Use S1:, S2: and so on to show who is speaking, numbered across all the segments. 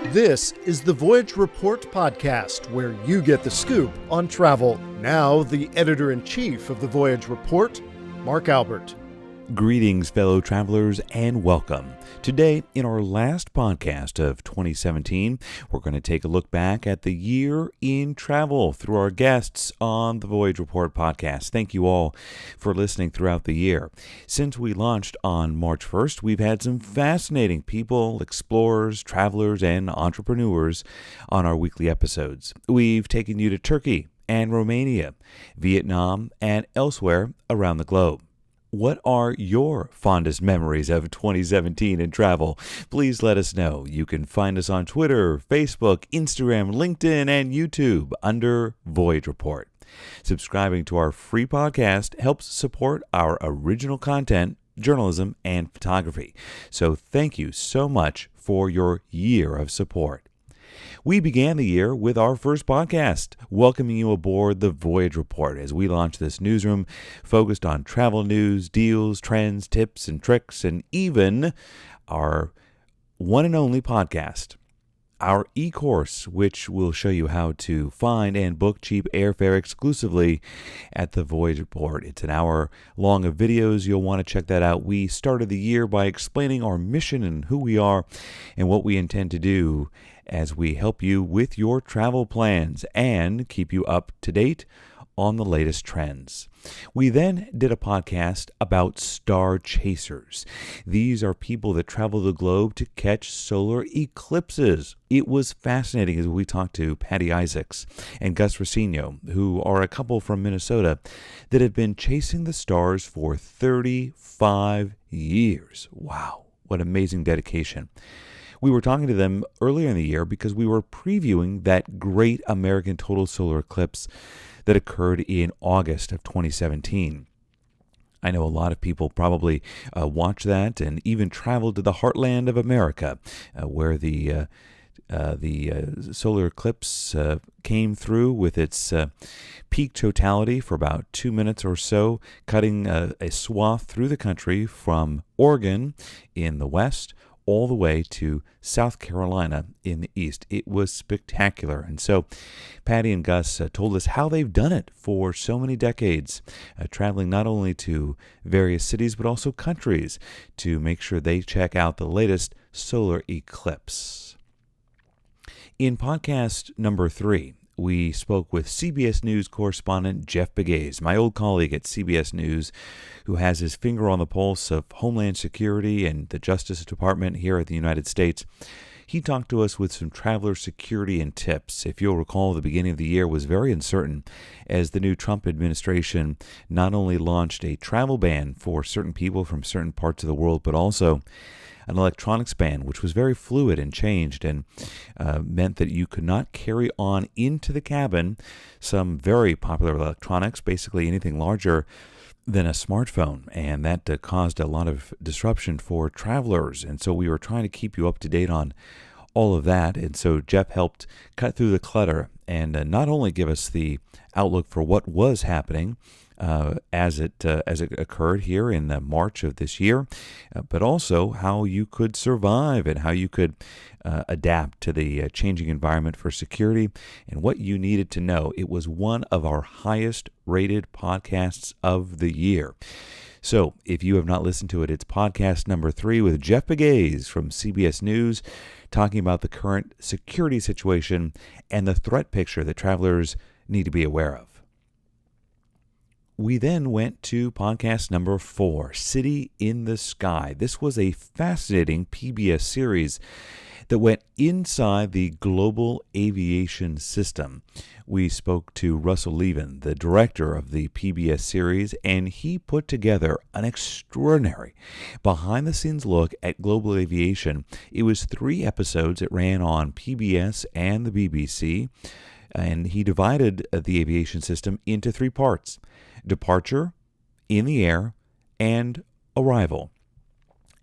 S1: This is the Voyage Report podcast, where you get the scoop on travel. Now, the editor-in-chief of the Voyage Report, Mark Albert.
S2: Greetings, fellow travelers, and welcome. Today, in our last podcast of 2017, we're going to take a look back at the year in travel through our guests on the Voyage Report podcast. Thank you all for listening throughout the year. Since we launched on March 1st, we've had some fascinating people, explorers, travelers, and entrepreneurs on our weekly episodes. We've taken you to Turkey and Romania, Vietnam, and elsewhere around the globe. What are your fondest memories of 2017 in travel? Please let us know. You can find us on Twitter, Facebook, Instagram, LinkedIn, and YouTube under Voyage Report. Subscribing to our free podcast helps support our original content, journalism, and photography. So thank you so much for your year of support. We began the year with our first podcast, welcoming you aboard the Voyage Report as we launch this newsroom focused on travel news, deals, trends, tips, and tricks, and even our one and only podcast, our e-course, which will show you how to find and book cheap airfare exclusively at the Voyage Report. It's an hour long of videos. You'll want to check that out. We started the year by explaining our mission and who we are and what we intend to do as we help you with your travel plans and keep you up to date on the latest trends. We then did a podcast about star chasers. These are people that travel the globe to catch solar eclipses. It was fascinating as we talked to Patty Isaacs and Gus Racino, who are a couple from Minnesota that have been chasing the stars for 35 years. Wow, what amazing dedication. We were talking to them earlier in the year because we were previewing that great American total solar eclipse that occurred in August of 2017. I know a lot of people probably watched that and even traveled to the heartland of America, where the solar eclipse came through with its peak totality for about 2 minutes or so, cutting a swath through the country from Oregon in the west all the way to South Carolina in the east. It was spectacular. And so Patty and Gus told us how they've done it for so many decades, traveling not only to various cities but also countries to make sure they check out the latest solar eclipse. In podcast number 3, we spoke with CBS News correspondent Jeff Begays, my old colleague at CBS News, who has his finger on the pulse of Homeland Security and the Justice Department here at the United States. He talked to us with some traveler security and tips. If you'll recall, the beginning of the year was very uncertain as the new Trump administration not only launched a travel ban for certain people from certain parts of the world, but also an electronics ban, which was very fluid and changed and meant that you could not carry on into the cabin some very popular electronics, basically anything larger than a smartphone, and that caused a lot of disruption for travelers. And so we were trying to keep you up to date on all of that, and so Jeff helped cut through the clutter and not only give us the outlook for what was happening as it occurred here in March of this year, but also how you could survive and how you could adapt to the changing environment for security and what you needed to know. It was one of our highest rated podcasts of the year. So if you have not listened to it, it's podcast number 3 with Jeff Begays from CBS News, talking about the current security situation and the threat picture that travelers need to be aware of. We then went to podcast number 4, City in the Sky. This was a fascinating PBS series that went inside the global aviation system. We spoke to Russell Levin, the director of the PBS series, and he put together an extraordinary behind-the-scenes look at global aviation. It was 3 episodes. It ran on PBS and the BBC, and he divided the aviation system into 3 parts: departure, in the air, and arrival.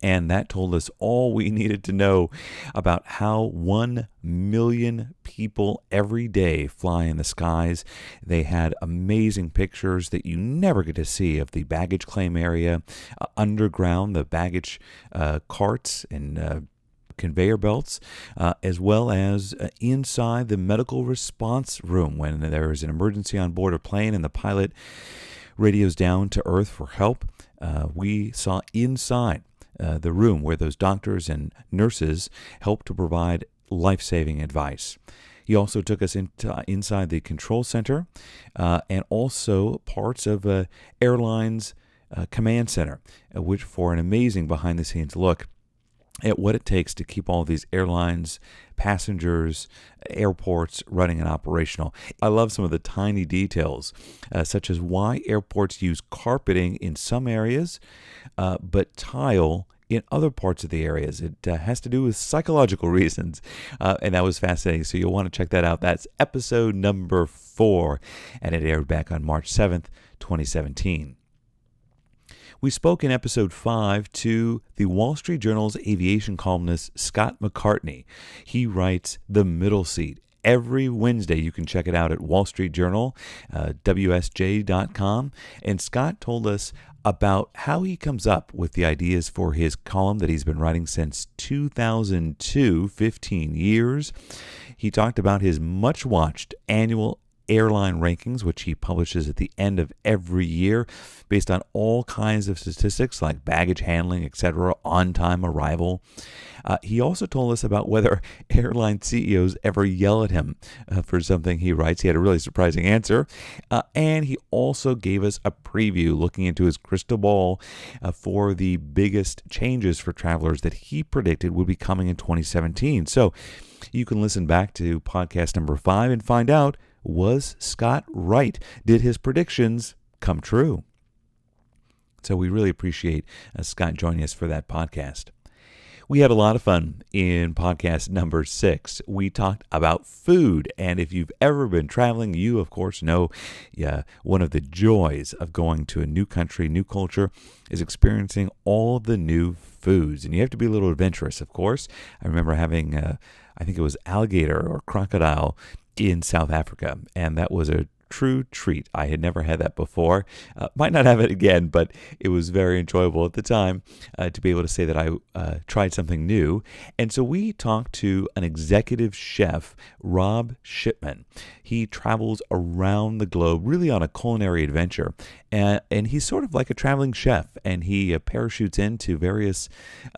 S2: And that told us all we needed to know about how 1 million people every day fly in the skies. They had amazing pictures that you never get to see of the baggage claim area, underground, the baggage carts and conveyor belts, as well as inside the medical response room when there is an emergency on board a plane and the pilot radios down to Earth for help. We saw inside the room where those doctors and nurses help to provide life-saving advice. He also took us inside the control center and also parts of airlines command center, which for an amazing behind-the-scenes look at what it takes to keep all these airlines, passengers, airports running and operational. I love some of the tiny details, such as why airports use carpeting in some areas, but tile in other parts of the areas. It has to do with psychological reasons, and that was fascinating. So you'll want to check that out. That's episode number 4, and it aired back on March 7th, 2017. We spoke in episode 5 to the Wall Street Journal's aviation columnist Scott McCartney. He writes The Middle Seat. Every Wednesday, you can check it out at Wall Street Journal, WSJ.com. And Scott told us about how he comes up with the ideas for his column that he's been writing since 2002, 15 years. He talked about his much-watched annual airline rankings, which he publishes at the end of every year based on all kinds of statistics like baggage handling, etc., on-time arrival. He also told us about whether airline CEOs ever yell at him for something he writes. He had a really surprising answer. And he also gave us a preview looking into his crystal ball for the biggest changes for travelers that he predicted would be coming in 2017. So you can listen back to podcast number 5 and find out, was Scott right? Did his predictions come true? So we really appreciate Scott joining us for that podcast. We had a lot of fun in podcast number 6. We talked about food, and if you've ever been traveling, you, of course, know one of the joys of going to a new country, new culture, is experiencing all of the new foods. And you have to be a little adventurous, of course. I remember having, I think it was alligator or crocodile in South Africa, and that was a true treat. I had never had that before. Might not have it again, but it was very enjoyable at the time to be able to say that I tried something new. And so we talked to an executive chef, Rob Shipman. He travels around the globe really on a culinary adventure. And he's sort of like a traveling chef, and he parachutes into various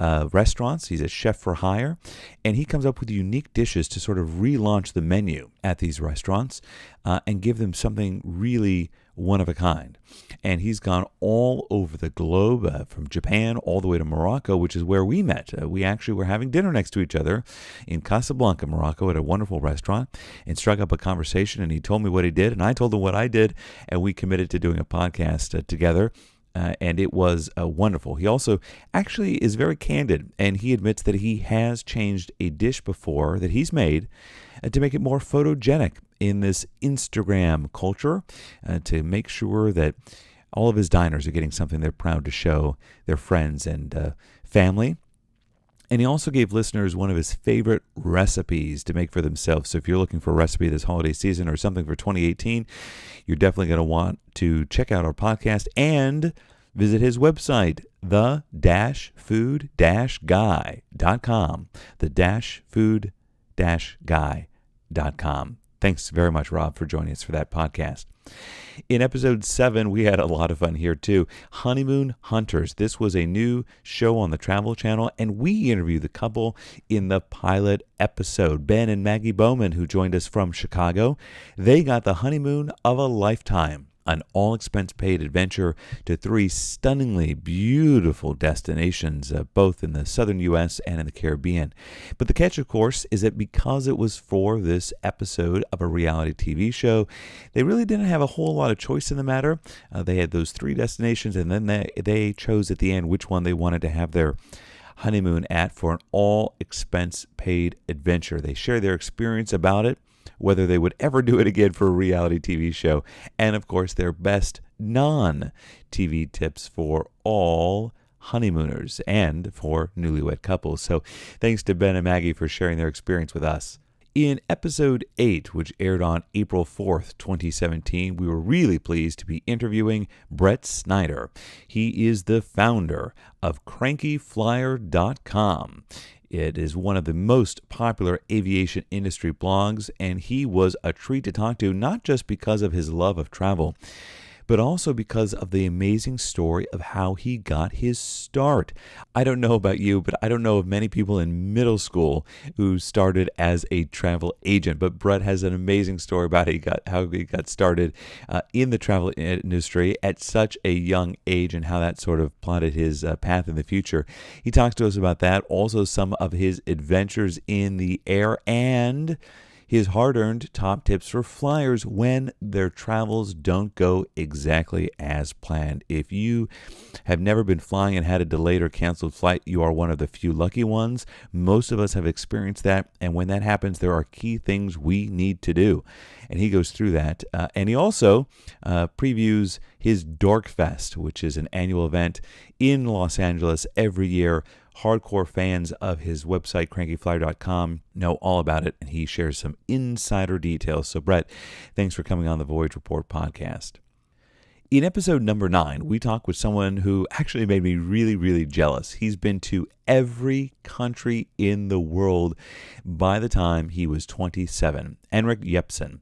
S2: restaurants. He's a chef for hire, and he comes up with unique dishes to sort of relaunch the menu at these restaurants and give them something really one of a kind. And he's gone all over the globe, from Japan all the way to Morocco, which is where we met. We actually were having dinner next to each other in Casablanca, Morocco, at a wonderful restaurant, and struck up a conversation, and he told me what he did, and I told him what I did, and we committed to doing a podcast together. And it was wonderful. He also actually is very candid, and he admits that he has changed a dish before that he's made to make it more photogenic in this Instagram culture, to make sure that all of his diners are getting something they're proud to show their friends and family. And he also gave listeners one of his favorite recipes to make for themselves. So if you're looking for a recipe this holiday season or something for 2018, you're definitely going to want to check out our podcast and visit his website, the-food-guy.com. The-food-guy.com. Thanks very much, Rob, for joining us for that podcast. In episode 7, we had a lot of fun here too. Honeymoon Hunters. This was a new show on the Travel Channel, and we interviewed the couple in the pilot episode. Ben and Maggie Bowman, who joined us from Chicago, they got the honeymoon of a lifetime. An all-expense-paid adventure to 3 stunningly beautiful destinations, both in the southern U.S. and in the Caribbean. But the catch, of course, is that because it was for this episode of a reality TV show, they really didn't have a whole lot of choice in the matter. They had those 3 destinations, and then they chose at the end which one they wanted to have their honeymoon at for an all-expense-paid adventure. They share their experience about it, whether they would ever do it again for a reality TV show, and of course their best non-TV tips for all honeymooners and for newlywed couples. So thanks to Ben and Maggie for sharing their experience with us. In episode 8, which aired on April 4th, 2017, we were really pleased to be interviewing Brett Snyder. He is the founder of crankyflyer.com. It is one of the most popular aviation industry blogs, and he was a treat to talk to, not just because of his love of travel, but also because of the amazing story of how he got his start. I don't know about you, but I don't know of many people in middle school who started as a travel agent. But Brett has an amazing story about how he got started in the travel industry at such a young age and how that sort of plotted his path in the future. He talks to us about that, also some of his adventures in the air, and his hard-earned top tips for flyers when their travels don't go exactly as planned. If you have never been flying and had a delayed or canceled flight, you are one of the few lucky ones. Most of us have experienced that, and when that happens, there are key things we need to do. And he goes through that. And he also previews his Dork Fest, which is an annual event in Los Angeles every year. Hardcore fans of his website, crankyflyer.com, know all about it, and he shares some insider details. So, Brett, thanks for coming on the Voyage Report podcast. In episode number 9, we talk with someone who actually made me really, really jealous. He's been to every country in the world by the time he was 27. Henrik Jepsen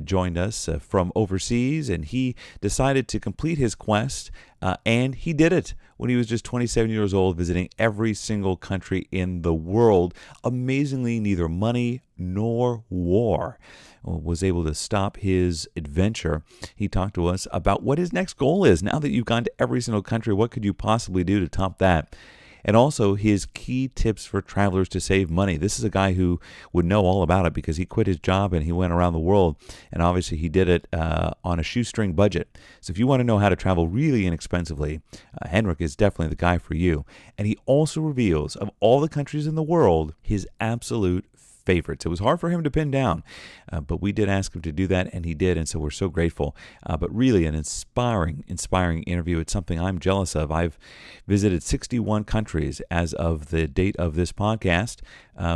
S2: joined us from overseas, and he decided to complete his quest, and he did it when he was just 27 years old, visiting every single country in the world. Amazingly, neither money nor war was able to stop his adventure. He talked to us about what his next goal is. Now that you've gone to every single country, what could you possibly do to top that? And also his key tips for travelers to save money. This is a guy who would know all about it because he quit his job and he went around the world. And obviously he did it on a shoestring budget. So if you want to know how to travel really inexpensively, Henrik is definitely the guy for you. And he also reveals, of all the countries in the world, his absolute favorites. It was hard for him to pin down, but we did ask him to do that, and he did, and so we're so grateful. But really an inspiring interview. It's something I'm jealous of. I've visited 61 countries as of the date of this podcast,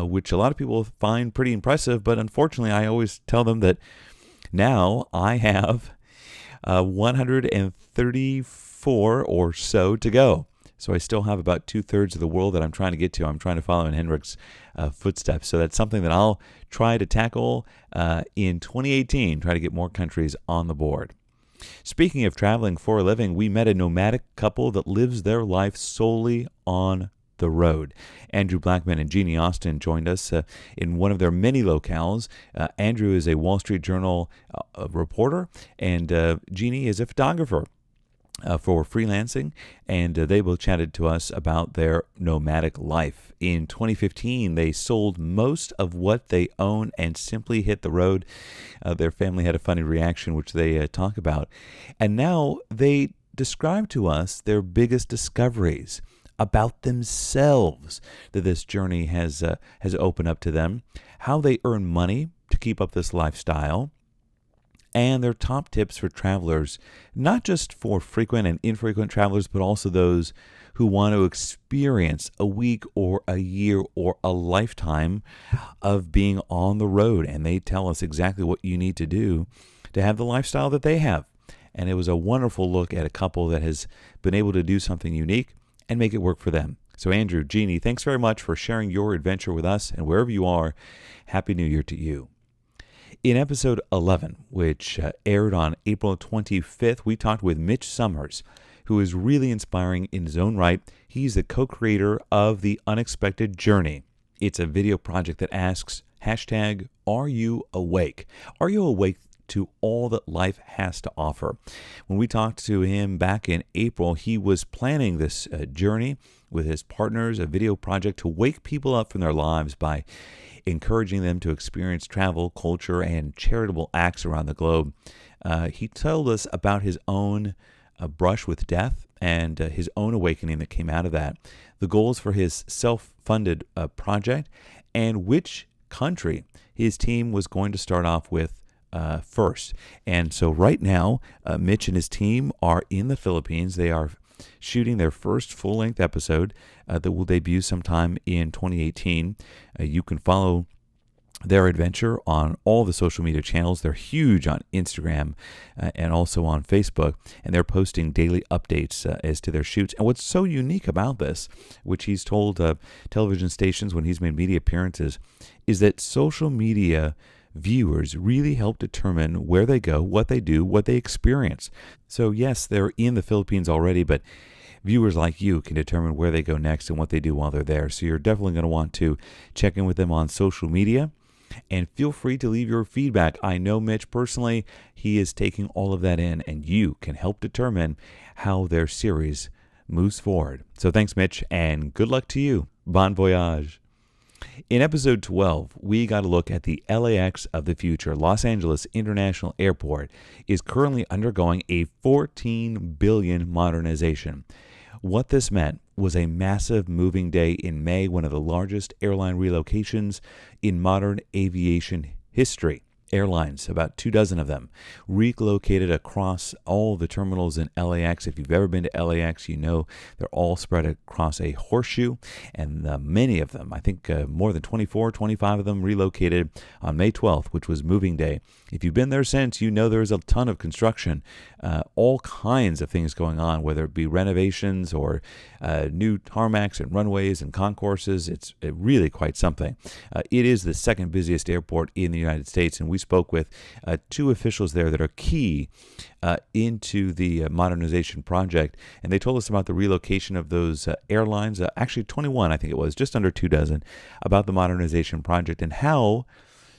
S2: which a lot of people find pretty impressive, but unfortunately I always tell them that now I have 134 or so to go. So I still have about 2/3 of the world that I'm trying to get to. I'm trying to follow in Henrik's footsteps. So that's something that I'll try to tackle in 2018, try to get more countries on the board. Speaking of traveling for a living, we met a nomadic couple that lives their life solely on the road. Andrew Blackman and Jeannie Austin joined us in one of their many locales. Andrew is a Wall Street Journal reporter, and Jeannie is a photographer for freelancing, and they both chatted to us about their nomadic life. In 2015, they sold most of what they own and simply hit the road. Their family had a funny reaction, which they talk about. And now they describe to us their biggest discoveries about themselves that this journey has opened up to them, how they earn money to keep up this lifestyle, and their top tips for travelers, not just for frequent and infrequent travelers, but also those who want to experience a week or a year or a lifetime of being on the road. And they tell us exactly what you need to do to have the lifestyle that they have. And it was a wonderful look at a couple that has been able to do something unique and make it work for them. So Andrew, Jeannie, thanks very much for sharing your adventure with us. And wherever you are, Happy New Year to you. In episode 11, which aired on April 25th, we talked with Mitch Summers, who is really inspiring in his own right. He's the co-creator of The Unexpected Journey. It's a video project that asks, #Are you awake? Are you awake to all that life has to offer? When we talked to him back in April, he was planning this journey with his partners, a video project to wake people up from their lives by encouraging them to experience travel, culture, and charitable acts around the globe. He told us about his own brush with death and his own awakening that came out of that, the goals for his self-funded project, and which country his team was going to start off with first. And so right now, Mitch and his team are in the Philippines. They are shooting their first full-length episode that will debut sometime in 2018. You can follow their adventure on all the social media channels. They're huge on Instagram and also on Facebook, and they're posting daily updates as to their shoots. And what's so unique about this, which he's told television stations when he's made media appearances, is that social media viewers really help determine where they go, what they do, what they experience. So yes, they're in the Philippines already, but viewers like you can determine where they go next and what they do while they're there. So you're definitely going to want to check in with them on social media. And feel free to leave your feedback. I know Mitch personally, he is taking all of that in, and you can help determine how their series moves forward. So thanks, Mitch, and good luck to you. Bon voyage. In episode 12, we got a look at the LAX of the future. Los Angeles International Airport is currently undergoing a $14 billion modernization. What this meant was a massive moving day in May, one of the largest airline relocations in modern aviation history. Airlines, about 24 of them, relocated across all the terminals in LAX. If you've ever been to LAX, you know they're all spread across a horseshoe, and many of them, I think more than 25 of them relocated on May 12th, which was moving day. If you've been there since, you know there's a ton of construction, all kinds of things going on, whether it be renovations or new tarmacs and runways and concourses. It's really quite something. It is the second busiest airport in the United States, and we spoke with two officials there that are key into the modernization project, and they told us about the relocation of those airlines, actually 21, I think it was, just under 24, about the modernization project and how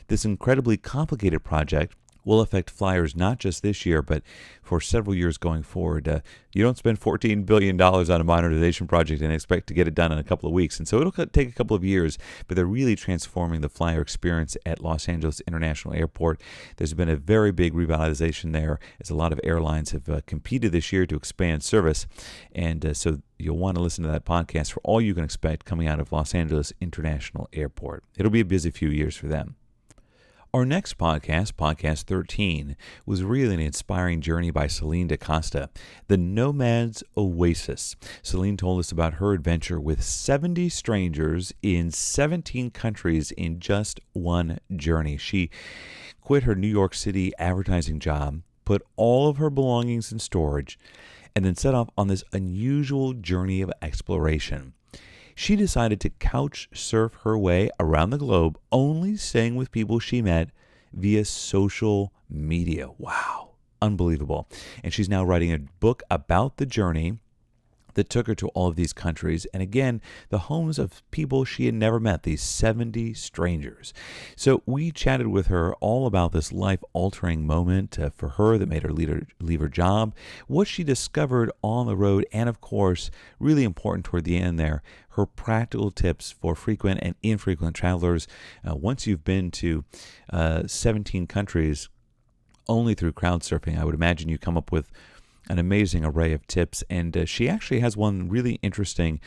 S2: this incredibly complicated project will affect flyers not just this year, but for several years going forward. You don't spend $14 billion on a modernization project and expect to get it done in a couple of weeks. And so it'll take a couple of years, but they're really transforming the flyer experience at Los Angeles International Airport. There's been a very big revitalization there, as a lot of airlines have competed this year to expand service. And so you'll want to listen to that podcast for all you can expect coming out of Los Angeles International Airport. It'll be a busy few years for them. Our next podcast, Podcast 13, was really an inspiring journey by Celine DaCosta, the Nomad's Oasis. Celine told us about her adventure with 70 strangers in 17 countries in just one journey. She quit her New York City advertising job, put all of her belongings in storage, and then set off on this unusual journey of exploration. She decided to couch surf her way around the globe, only staying with people she met via social media. Wow, unbelievable. And she's now writing a book about the journey that took her to all of these countries, and again, the homes of people she had never met, these 70 strangers. So we chatted with her all about this life-altering moment for her that made her leave her job, what she discovered on the road, and of course, really important toward the end there, her practical tips for frequent and infrequent travelers. Once you've been to 17 countries only through crowd surfing, I would imagine you come up with an amazing array of tips, and she actually has one really interesting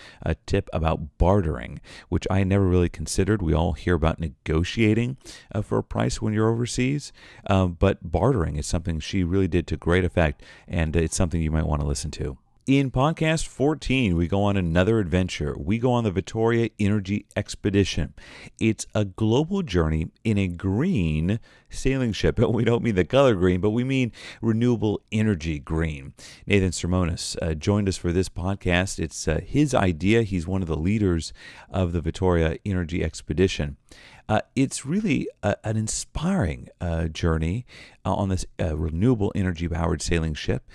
S2: tip about bartering, which I never really considered. We all hear about negotiating for a price when you're overseas, but bartering is something she really did to great effect, and it's something you might want to listen to. In podcast 14, we go on another adventure. We go on the Victoria Energy Expedition. It's a global journey in a green sailing ship. We don't mean the color green, but we mean renewable energy green. Nathan Sermonis joined us for this podcast. It's his idea. He's one of the leaders of the Victoria Energy Expedition. It's really an inspiring journey on this renewable energy-powered sailing ship.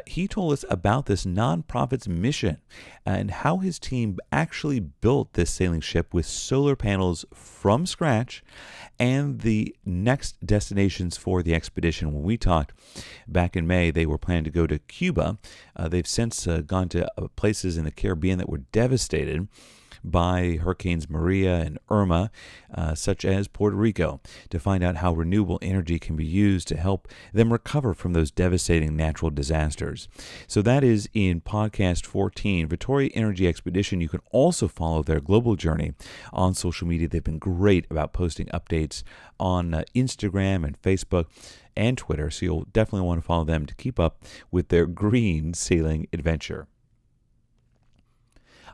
S2: He told us about this nonprofit's mission and how his team actually built this sailing ship with solar panels from scratch and the next destinations for the expedition. When we talked back in May, they were planning to go to Cuba. They've since gone to places in the Caribbean that were devastated by Hurricanes Maria and Irma, such as Puerto Rico, to find out how renewable energy can be used to help them recover from those devastating natural disasters. So that is in podcast 14, Victoria Energy Expedition. You can also follow their global journey on social media. They've been great about posting updates on Instagram and Facebook and Twitter, so you'll definitely want to follow them to keep up with their green sailing adventure.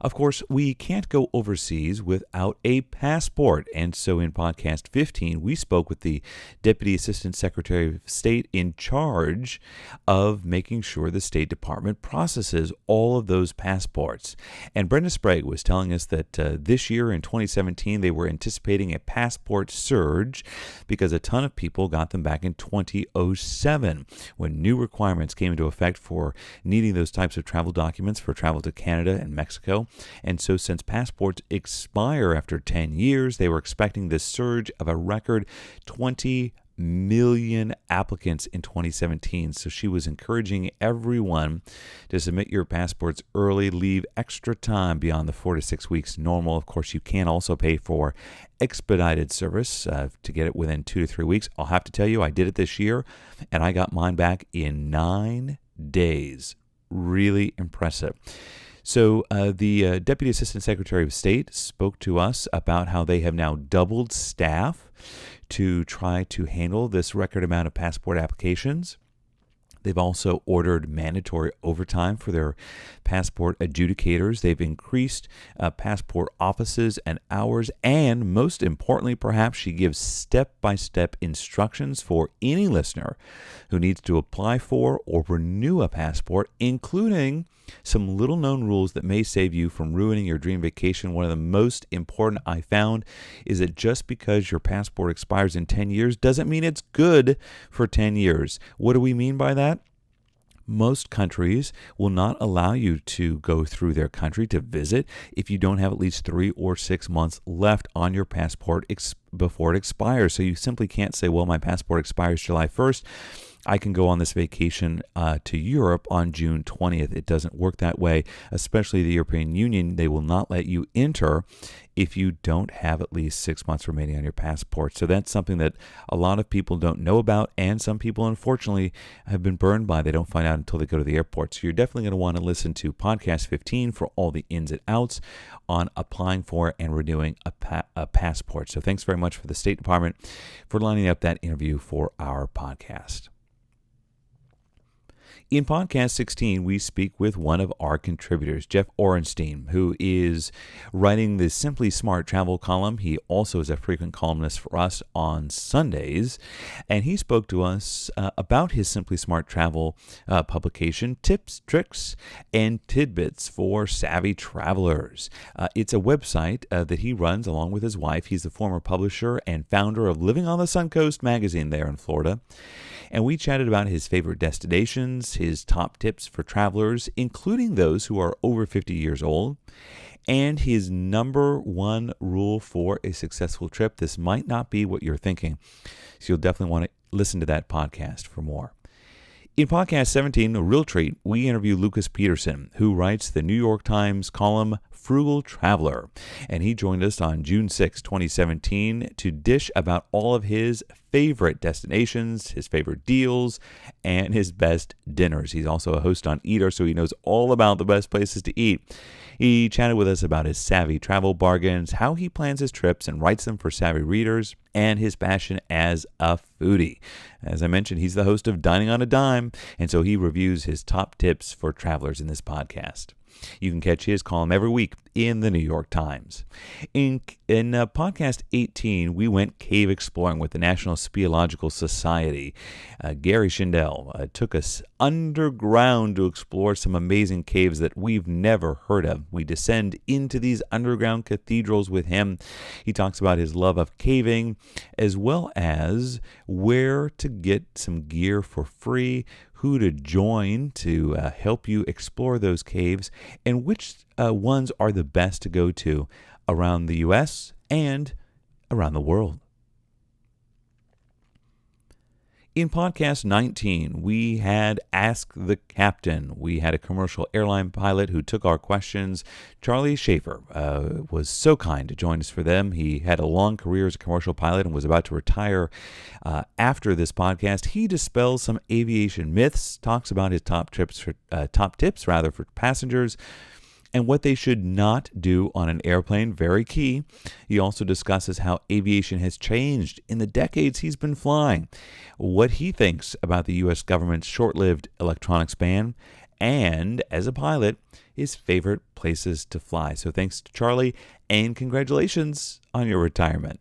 S2: Of course, we can't go overseas without a passport, and so in podcast 15, we spoke with the Deputy Assistant Secretary of State in charge of making sure the State Department processes all of those passports. And Brenda Sprague was telling us that this year in 2017, they were anticipating a passport surge because a ton of people got them back in 2007 when new requirements came into effect for needing those types of travel documents for travel to Canada and Mexico. And so since passports expire after 10 years, they were expecting this surge of a record 20 million applicants in 2017. So she was encouraging everyone to submit your passports early, leave extra time beyond the 4 to 6 weeks normal. Of course, you can also pay for expedited service to get it within 2 to 3 weeks. I'll have to tell you, I did it this year and I got mine back in 9 days. Really impressive. So the Deputy Assistant Secretary of State spoke to us about how they have now doubled staff to try to handle this record amount of passport applications. They've also ordered mandatory overtime for their passport adjudicators. They've increased passport offices and hours. And most importantly, perhaps, she gives step-by-step instructions for any listener who needs to apply for or renew a passport, including some little-known rules that may save you from ruining your dream vacation. One of the most important I found is that just because your passport expires in 10 years doesn't mean it's good for 10 years. What do we mean by that? Most countries will not allow you to go through their country to visit if you don't have at least 3 or 6 months left on your passport before it expires. So you simply can't say, well, my passport expires July 1st. I can go on this vacation to Europe on June 20th. It doesn't work that way, especially the European Union. They will not let you enter if you don't have at least 6 months remaining on your passport. So that's something that a lot of people don't know about, and some people, unfortunately, have been burned by. They don't find out until they go to the airport. So you're definitely going to want to listen to Podcast 15 for all the ins and outs on applying for and renewing a passport. So thanks very much for the State Department for lining up that interview for our podcast. In Podcast 16, we speak with one of our contributors, Jeff Orenstein, who is writing the Simply Smart Travel column. He also is a frequent columnist for us on Sundays, and he spoke to us about his Simply Smart Travel publication, Tips, Tricks, and Tidbits for Savvy Travelers. It's a website that he runs along with his wife. He's the former publisher and founder of Living on the Suncoast magazine there in Florida. And we chatted about his favorite destinations, his top tips for travelers, including those who are over 50 years old, and his number one rule for a successful trip. This might not be what you're thinking, so you'll definitely want to listen to that podcast for more. In Podcast 17, a real treat, we interview Lucas Peterson, who writes the New York Times column Frugal Traveler. And he joined us on June 6, 2017, to dish about all of his favorite destinations, his favorite deals, and his best dinners. He's also a host on Eater, so he knows all about the best places to eat. He chatted with us about his savvy travel bargains, how he plans his trips and writes them for savvy readers, and his passion as a foodie. As I mentioned, he's the host of Dining on a Dime, and so he reviews his top tips for travelers in this podcast. You can catch his column every week in the New York Times. In Podcast 18, we went cave exploring with the National Speleological Society. Gary Schindel took us underground to explore some amazing caves that we've never heard of. We descend into these underground cathedrals with him. He talks about his love of caving, as well as where to get some gear for free, who to join to help you explore those caves, and which ones are the best to go to around the U.S. and around the world. In Podcast 19, we had Ask the Captain. We had a commercial airline pilot who took our questions. Charlie Schaefer was so kind to join us for them. He had a long career as a commercial pilot and was about to retire after this podcast. He dispels some aviation myths, talks about his top tips for passengers, and what they should not do on an airplane, very key. He also discusses how aviation has changed in the decades he's been flying, what he thinks about the U.S. government's short-lived electronics ban, and, as a pilot, his favorite places to fly. So thanks to Charlie, and congratulations on your retirement.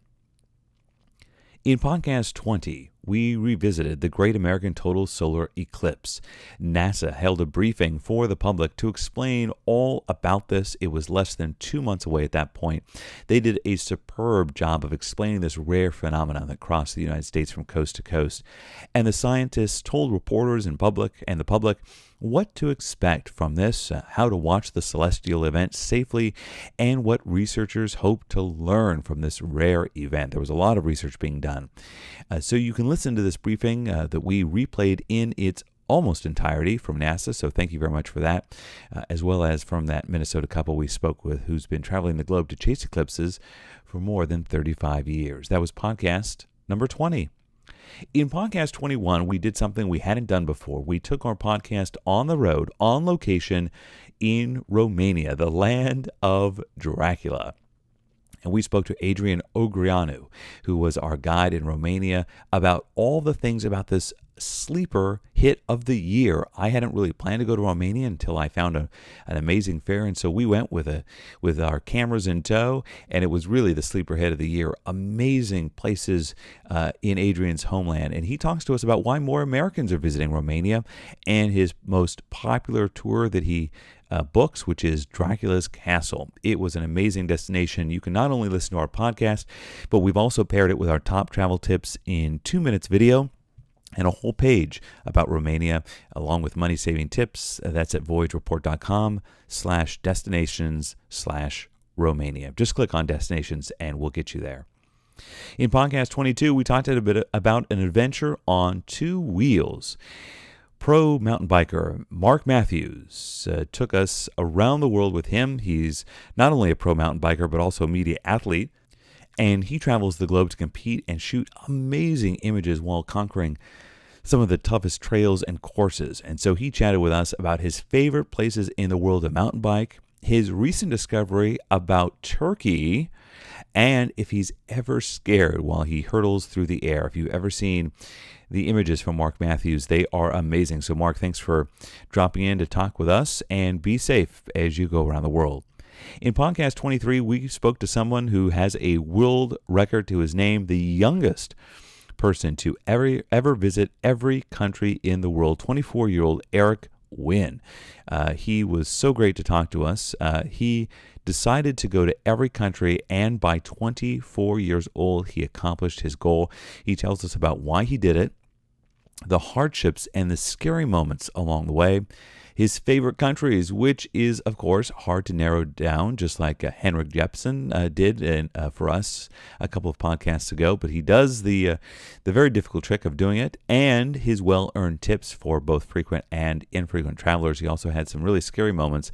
S2: In podcast 20, we revisited the Great American Total Solar Eclipse. NASA held a briefing for the public to explain all about this. It was less than 2 months away at that point. They did a superb job of explaining this rare phenomenon that crossed the United States from coast to coast. And the scientists told reporters and the public what to expect from this, how to watch the celestial event safely, and what researchers hope to learn from this rare event. There was a lot of research being done. So you can listen to this briefing that we replayed in its almost entirety from NASA, so thank you very much for that, as well as from that Minnesota couple we spoke with who's been traveling the globe to chase eclipses for more than 35 years. That was podcast number 20. In podcast 21, we did something we hadn't done before. We took our podcast on the road, on location, in Romania, the land of Dracula. And we spoke to Adrian Ogreanu, who was our guide in Romania, about all the things about this sleeper hit of the year. I hadn't really planned to go to Romania until I found an amazing fair, and so we went with our cameras in tow, and it was really the sleeper hit of the year. Amazing places in Adrian's homeland, and he talks to us about why more Americans are visiting Romania, and his most popular tour that he books, which is Dracula's Castle. It was an amazing destination. You can not only listen to our podcast, but we've also paired it with our top travel tips in 2 minutes video and a whole page about Romania, along with money-saving tips. That's at voyagereport.com/destinations/Romania. Just click on destinations and we'll get you there. In podcast 22, we talked a bit about an adventure on 2 wheels. Pro mountain biker Mark Matthews took us around the world with him. He's not only a pro mountain biker, but also a media athlete. And he travels the globe to compete and shoot amazing images while conquering some of the toughest trails and courses. And so he chatted with us about his favorite places in the world of mountain bike, his recent discovery about Turkey, and if he's ever scared while he hurtles through the air. If you've ever seen the images from Mark Matthews, they are amazing. So Mark, thanks for dropping in to talk with us, and be safe as you go around the world. In podcast 23, we spoke to someone who has a world record to his name, the youngest person to ever visit every country in the world, 24-year-old Eric Wynn. He was so great to talk to us. He decided to go to every country, and by 24 years old, he accomplished his goal. He tells us about why he did it, the hardships and the scary moments along the way, his favorite countries, which is, of course, hard to narrow down, just like Henrik Jepsen did for us a couple of podcasts ago. But he does the very difficult trick of doing it, and his well-earned tips for both frequent and infrequent travelers. He also had some really scary moments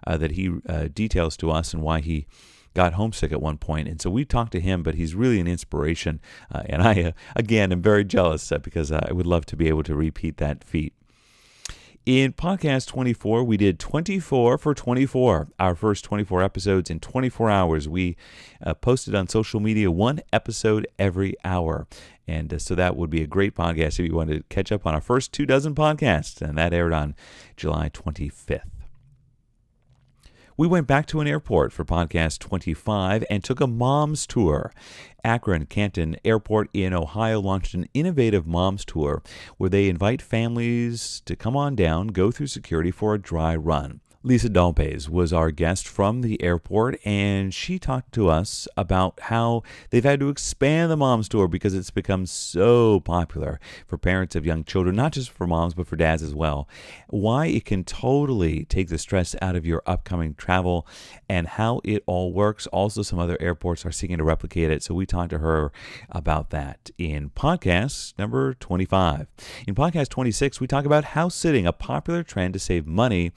S2: that he details to us, and why he got homesick at one point. And so we talked to him, but he's really an inspiration. And I, again, am very jealous because I would love to be able to repeat that feat. In podcast 24, we did 24 for 24, our first 24 episodes in 24 hours. We posted on social media 1 episode every hour. And so that would be a great podcast if you wanted to catch up on our first 24 podcasts. And that aired on July 25th. We went back to an airport for podcast 25 and took a mom's tour. Akron Canton Airport in Ohio launched an innovative mom's tour where they invite families to come on down, go through security for a dry run. Lisa Dalpes was our guest from the airport, and she talked to us about how they've had to expand the mom's tour because it's become so popular for parents of young children, not just for moms, but for dads as well. Why it can totally take the stress out of your upcoming travel and how it all works. Also, some other airports are seeking to replicate it, so we talked to her about that in podcast number 25. In podcast 26, we talk about house sitting, a popular trend to save money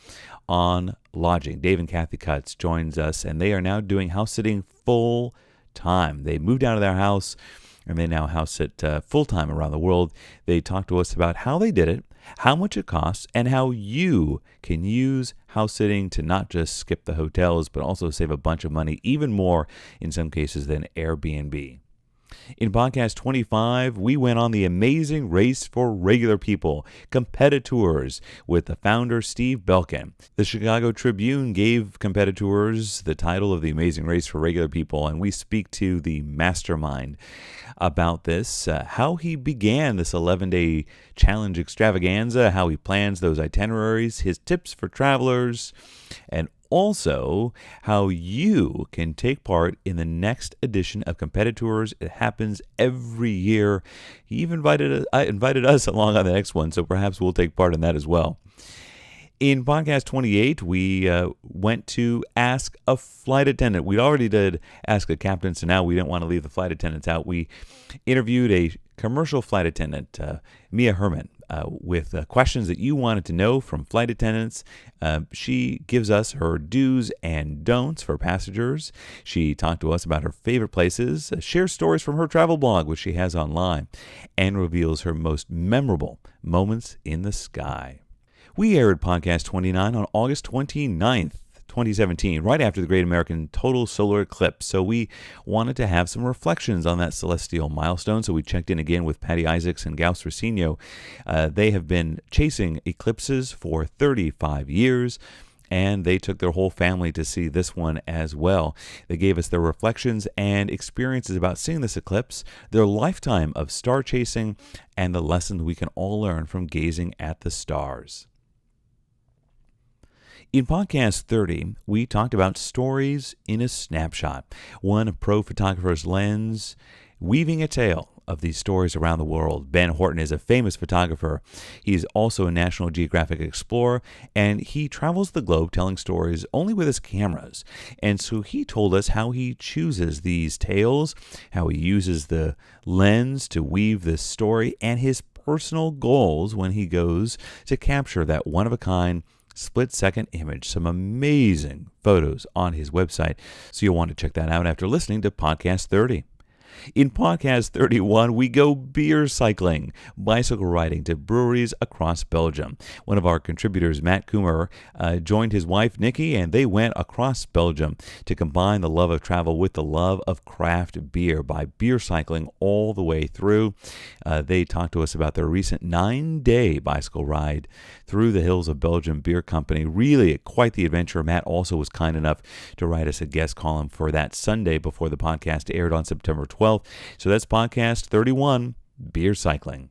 S2: on lodging. Dave and Kathy Cutts joins us, and they are now doing house sitting full time. They moved out of their house, and they now house sit full time around the world. They talked to us about how they did it, how much it costs, and how you can use house sitting to not just skip the hotels, but also save a bunch of money, even more in some cases than Airbnb. In podcast 25, we went on the amazing race for regular people, competitors, with the founder Steve Belkin. The Chicago Tribune gave competitors the title of the amazing race for regular people, and we speak to the mastermind about this, how he began this 11-day challenge extravaganza, how he plans those itineraries, his tips for travelers, and also how you can take part in the next edition of Competitors. It happens every year. He even invited us along on the next one, so perhaps we'll take part in that as well. In podcast 28, we went to Ask a Flight Attendant. We already did Ask a Captain, so now we didn't want to leave the flight attendants out. We interviewed a commercial flight attendant, Mia Herman, with questions that you wanted to know from flight attendants. She gives us her do's and don'ts for passengers. She talked to us about her favorite places, shares stories from her travel blog, which she has online, and reveals her most memorable moments in the sky. We aired podcast 29 on August 29th, 2017, right after the Great American Total Solar Eclipse. So we wanted to have some reflections on that celestial milestone. So we checked in again with Patty Isaacs and Gauss Rossino. They have been chasing eclipses for 35 years. And they took their whole family to see this one as well. They gave us their reflections and experiences about seeing this eclipse, their lifetime of star chasing, and the lessons we can all learn from gazing at the stars. In podcast 30, we talked about stories in a snapshot, one pro photographer's lens, weaving a tale of these stories around the world. Ben Horton is a famous photographer. He's also a National Geographic explorer, and he travels the globe telling stories only with his cameras. And so he told us how he chooses these tales, how he uses the lens to weave this story, and his personal goals when he goes to capture that one-of-a-kind split-second image. Some amazing photos on his website, so you'll want to check that out after listening to podcast 30. In podcast 31, we go beer cycling, bicycle riding to breweries across Belgium. One of our contributors, Matt Coomer, joined his wife, Nikki, and they went across Belgium to combine the love of travel with the love of craft beer by beer cycling all the way through. They talked to us about their recent 9-day bicycle ride through the hills of Belgium Beer Company. Really quite the adventure. Matt also was kind enough to write us a guest column for that Sunday before the podcast aired on September 12th. So that's podcast 31, Beer Cycling.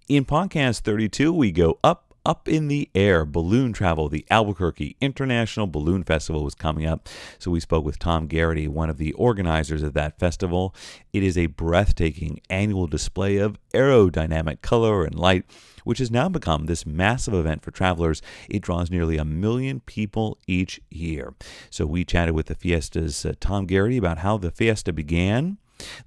S2: In podcast 32, we go up in the air, balloon travel. The Albuquerque International Balloon Festival was coming up, so we spoke with Tom Garrity, one of the organizers of that festival. It is a breathtaking annual display of aerodynamic color and light, which has now become this massive event for travelers. It draws nearly 1 million people each year. So we chatted with the Fiesta's Tom Garrity about how the Fiesta began,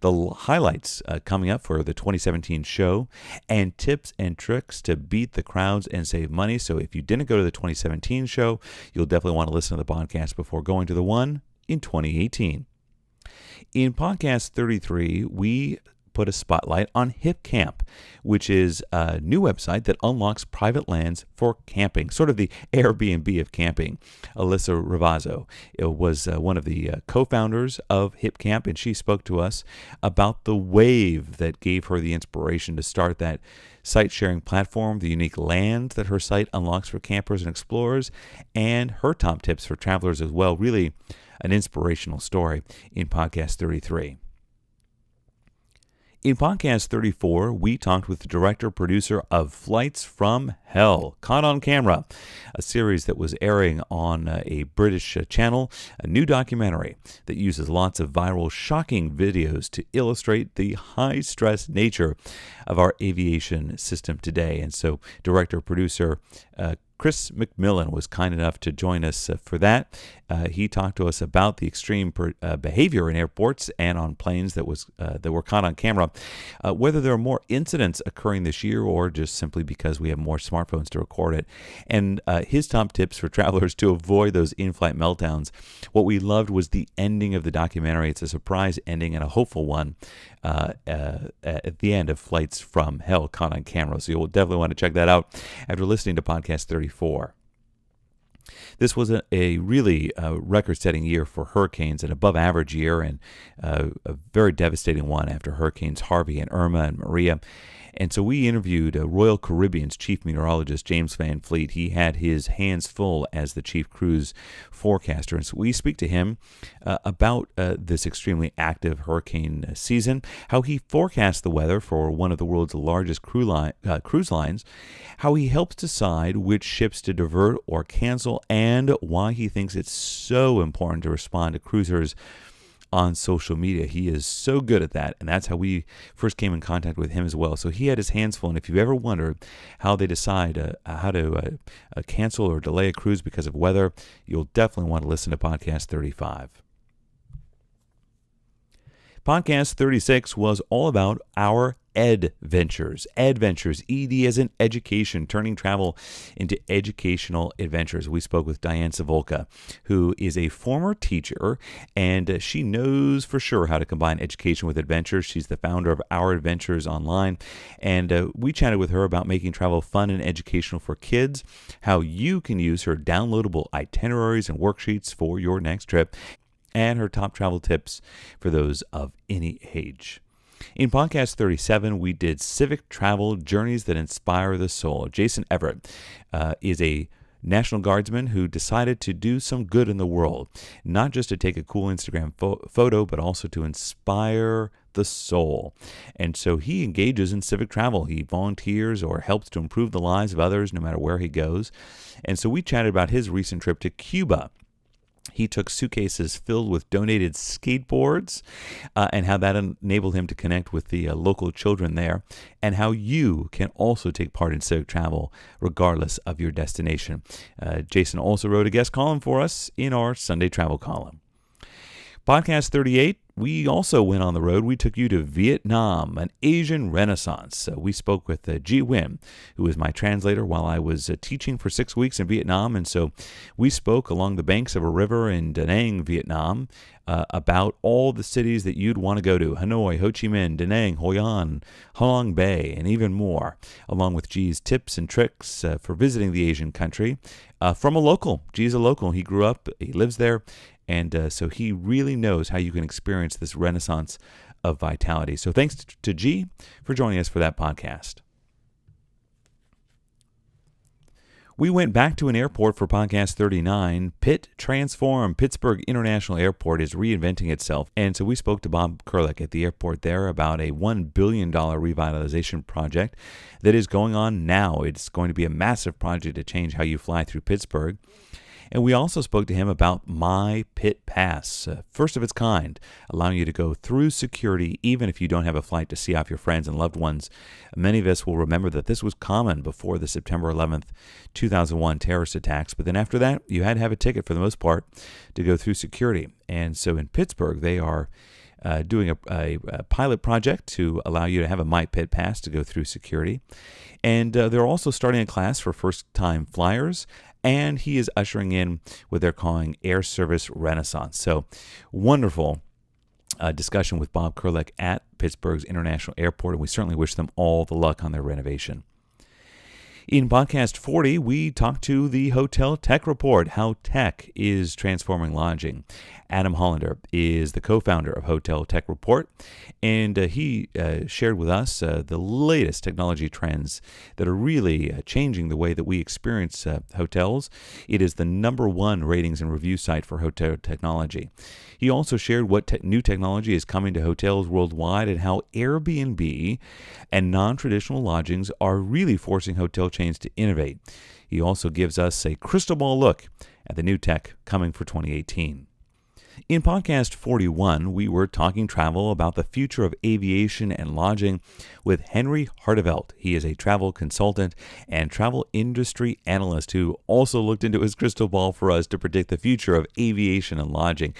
S2: the highlights coming up for the 2017 show, and tips and tricks to beat the crowds and save money. So if you didn't go to the 2017 show, you'll definitely want to listen to the podcast before going to the one in 2018. In podcast 33, we put a spotlight on HipCamp, which is a new website that unlocks private lands for camping, sort of the Airbnb of camping. Alyssa Ravazzo was one of the co-founders of HipCamp, and she spoke to us about the wave that gave her the inspiration to start that site-sharing platform, the unique land that her site unlocks for campers and explorers, and her top tips for travelers as well. Really an inspirational story in podcast 33. In podcast 34, we talked with the director-producer of Flights from Hell, Caught on Camera, a series that was airing on a British channel, a new documentary that uses lots of viral, shocking videos to illustrate the high-stress nature of our aviation system today. And so director-producer Chris McMillan was kind enough to join us for that. He talked to us about the extreme behavior in airports and on planes that were caught on camera, whether there are more incidents occurring this year or just simply because we have more smartphones to record it, and his top tips for travelers to avoid those in-flight meltdowns. What we loved was the ending of the documentary. It's a surprise ending and a hopeful one at the end of Flights from Hell, Caught on Camera. So you'll definitely want to check that out after listening to podcast 34. This was a really record-setting year for hurricanes, an above-average year, and a very devastating one after Hurricanes Harvey and Irma and Maria. And so we interviewed Royal Caribbean's chief meteorologist, James Van Fleet. He had his hands full as the chief cruise forecaster. And so we speak to him about this extremely active hurricane season, how he forecasts the weather for one of the world's largest cruise lines, how he helps decide which ships to divert or cancel, and why he thinks it's so important to respond to cruisers on social media. He is so good at that, and that's how we first came in contact with him as well. So he had his hands full, and if you've ever wondered how they decide how to cancel or delay a cruise because of weather, you'll definitely want to listen to Podcast 35. Podcast 36 was all about our Adventures. Adventures, ED as in education, turning travel into educational adventures. We spoke with Diane Savolka, who is a former teacher, and she knows for sure how to combine education with adventure. She's the founder of Our Adventures Online, and we chatted with her about making travel fun and educational for kids, how you can use her downloadable itineraries and worksheets for your next trip, and her top travel tips for those of any age. In Podcast 37, we did Civic Travel Journeys That Inspire the Soul. Jason Everett is a National Guardsman who decided to do some good in the world, not just to take a cool Instagram photo, but also to inspire the soul. And so he engages in civic travel. He volunteers or helps to improve the lives of others no matter where he goes. And so we chatted about his recent trip to Cuba. He took suitcases filled with donated skateboards and how that enabled him to connect with the local children there, and how you can also take part in civic travel regardless of your destination. Jason also wrote a guest column for us in our Sunday travel column. Podcast 38, we also went on the road. We took you to Vietnam, an Asian renaissance. We spoke with Ji Win, who was my translator while I was teaching for 6 weeks in Vietnam. And so we spoke along the banks of a river in Da Nang, Vietnam, about all the cities that you'd want to go to: Hanoi, Ho Chi Minh, Da Nang, Hoi An, Ha Long Bay, and even more, along with Ji's tips and tricks for visiting the Asian country from a local. Ji's a local. He grew up, he lives there, and so he really knows how you can experience this renaissance of vitality. So thanks to G for joining us for that podcast. We went back to an airport for Podcast 39. Pitt Transform Pittsburgh International Airport is reinventing itself. And so we spoke to Bob Kurlick at the airport there about a $1 billion revitalization project that is going on now. It's going to be a massive project to change how you fly through Pittsburgh. And we also spoke to him about My Pitt Pass, first of its kind, allowing you to go through security even if you don't have a flight to see off your friends and loved ones. Many of us will remember that this was common before the September 11th, 2001 terrorist attacks, but then after that, you had to have a ticket for the most part to go through security. And so in Pittsburgh, they are doing a pilot project to allow you to have a My Pitt Pass to go through security. And they're also starting a class for first-time flyers, and he is ushering in what they're calling Air Service Renaissance. So wonderful discussion with Bob Kurlick at Pittsburgh's International Airport, and we certainly wish them all the luck on their renovation. In Podcast 40, we talked to the Hotel Tech Report, how tech is transforming lodging. Adam Hollander is the co-founder of Hotel Tech Report, and he shared with us the latest technology trends that are really changing the way that we experience hotels. It is the #1 ratings and review site for hotel technology. He also shared what new technology is coming to hotels worldwide and how Airbnb and non-traditional lodgings are really forcing hotel chains to innovate. He also gives us a crystal ball look at the new tech coming for 2018. In Podcast 41, we were talking travel about the future of aviation and lodging with Henry Hartevelt. He is a travel consultant and travel industry analyst who also looked into his crystal ball for us to predict the future of aviation and lodging.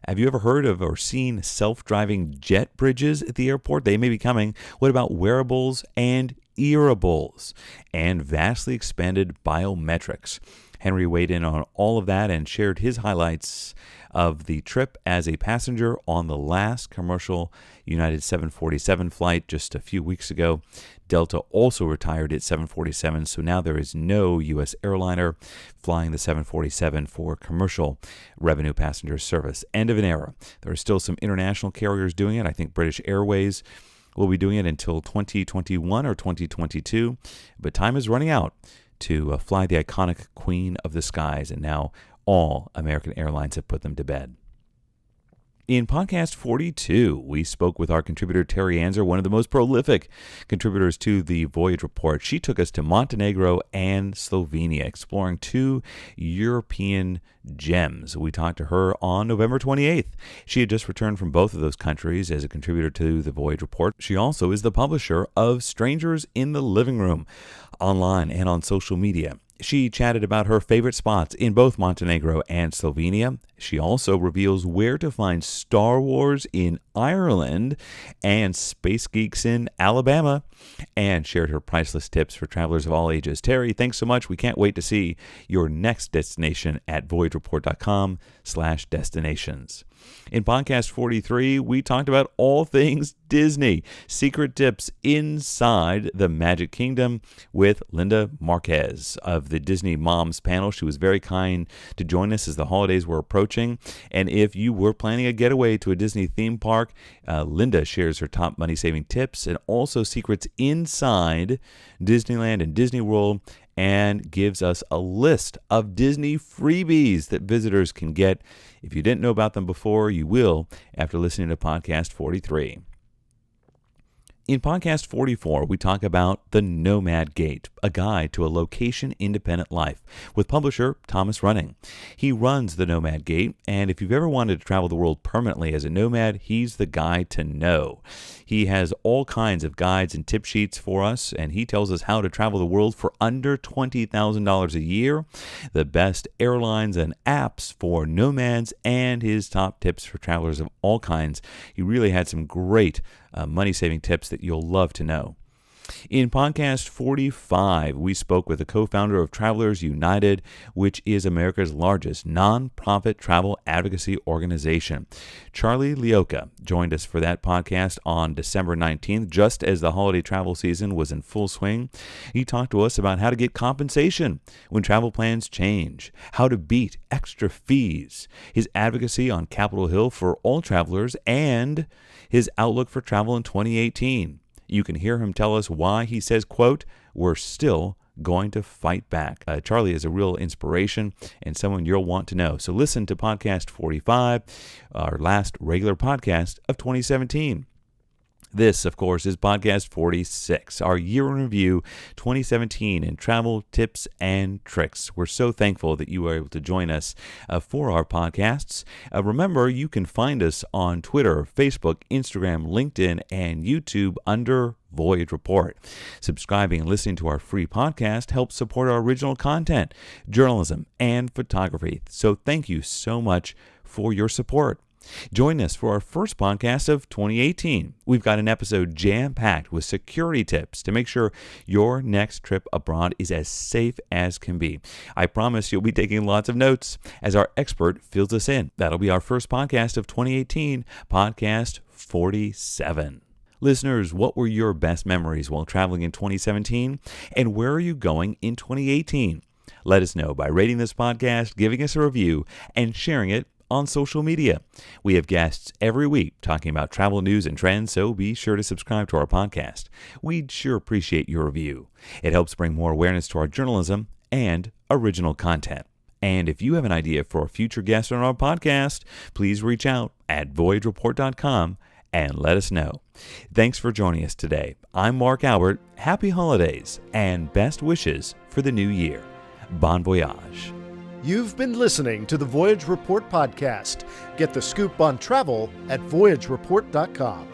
S2: Have you ever heard of or seen self-driving jet bridges at the airport? They may be coming. What about wearables and earables and vastly expanded biometrics? Henry weighed in on all of that and shared his highlights of the trip as a passenger on the last commercial United 747 flight just a few weeks ago. Delta also retired its 747, so now there is no U.S. airliner flying the 747 for commercial revenue passenger service. End of an era. There are still some international carriers doing it. I think British Airways will be doing it until 2021 or 2022, but time is running out to fly the iconic Queen of the Skies, and now all American Airlines have put them to bed. In podcast 42, we spoke with our contributor Terry Anzer, one of the most prolific contributors to the Voyage Report. She took us to Montenegro and Slovenia, exploring two European gems. We talked to her on November 28th. She had just returned from both of those countries as a contributor to the Voyage Report. She also is the publisher of Strangers in the Living Room, online and on social media. She chatted about her favorite spots in both Montenegro and Slovenia. She also reveals where to find Star Wars in Ireland and Space Geeks in Alabama, and shared her priceless tips for travelers of all ages. Terry, thanks so much. We can't wait to see your next destination at voyagereport.com/destinations. In podcast 43, we talked about all things Disney, secret tips inside the Magic Kingdom with Linda Marquez of the Disney Moms panel. She was very kind to join us as the holidays were approaching. And if you were planning a getaway to a Disney theme park, Linda shares her top money-saving tips and also secrets inside Disneyland and Disney World, and gives us a list of Disney freebies that visitors can get. If you didn't know about them before, you will after listening to podcast 43. In podcast 44, we talk about the Nomad Gate, a guide to a location-independent life, with publisher Thomas Running. He runs the Nomad Gate, and if you've ever wanted to travel the world permanently as a nomad, he's the guy to know. He has all kinds of guides and tip sheets for us, and he tells us how to travel the world for under $20,000 a year, the best airlines and apps for nomads, and his top tips for travelers of all kinds. He really had some great money-saving tips that you'll love to know. In podcast 45, we spoke with the co-founder of Travelers United, which is America's largest nonprofit travel advocacy organization. Charlie Lioka joined us for that podcast on December 19th, just as the holiday travel season was in full swing. He talked to us about how to get compensation when travel plans change, how to beat extra fees, his advocacy on Capitol Hill for all travelers, and his outlook for travel in 2018. You can hear him tell us why he says, quote, "We're still going to fight back." Charlie is a real inspiration and someone you'll want to know. So listen to podcast 45, our last regular podcast of 2017. This, of course, is podcast 46, our year in review 2017 in travel tips and tricks. We're so thankful that you were able to join us for our podcasts. Remember, you can find us on Twitter, Facebook, Instagram, LinkedIn, and YouTube under Voyage Report. Subscribing and listening to our free podcast helps support our original content, journalism, and photography. So thank you so much for your support. Join us for our first podcast of 2018. We've got an episode jam-packed with security tips to make sure your next trip abroad is as safe as can be. I promise you'll be taking lots of notes as our expert fills us in. That'll be our first podcast of 2018, podcast 47. Listeners, what were your best memories while traveling in 2017? And where are you going in 2018? Let us know by rating this podcast, giving us a review, and sharing it on social media. We have guests every week talking about travel news and trends, so be sure to subscribe to our podcast. We'd sure appreciate your review. It helps bring more awareness to our journalism and original content. And if you have an idea for a future guest on our podcast, please reach out at voyagereport.com and let us know. Thanks for joining us today. I'm Mark Albert. Happy holidays and best wishes for the new year. Bon voyage.
S1: You've been listening to the Voyage Report podcast. Get the scoop on travel at voyagereport.com.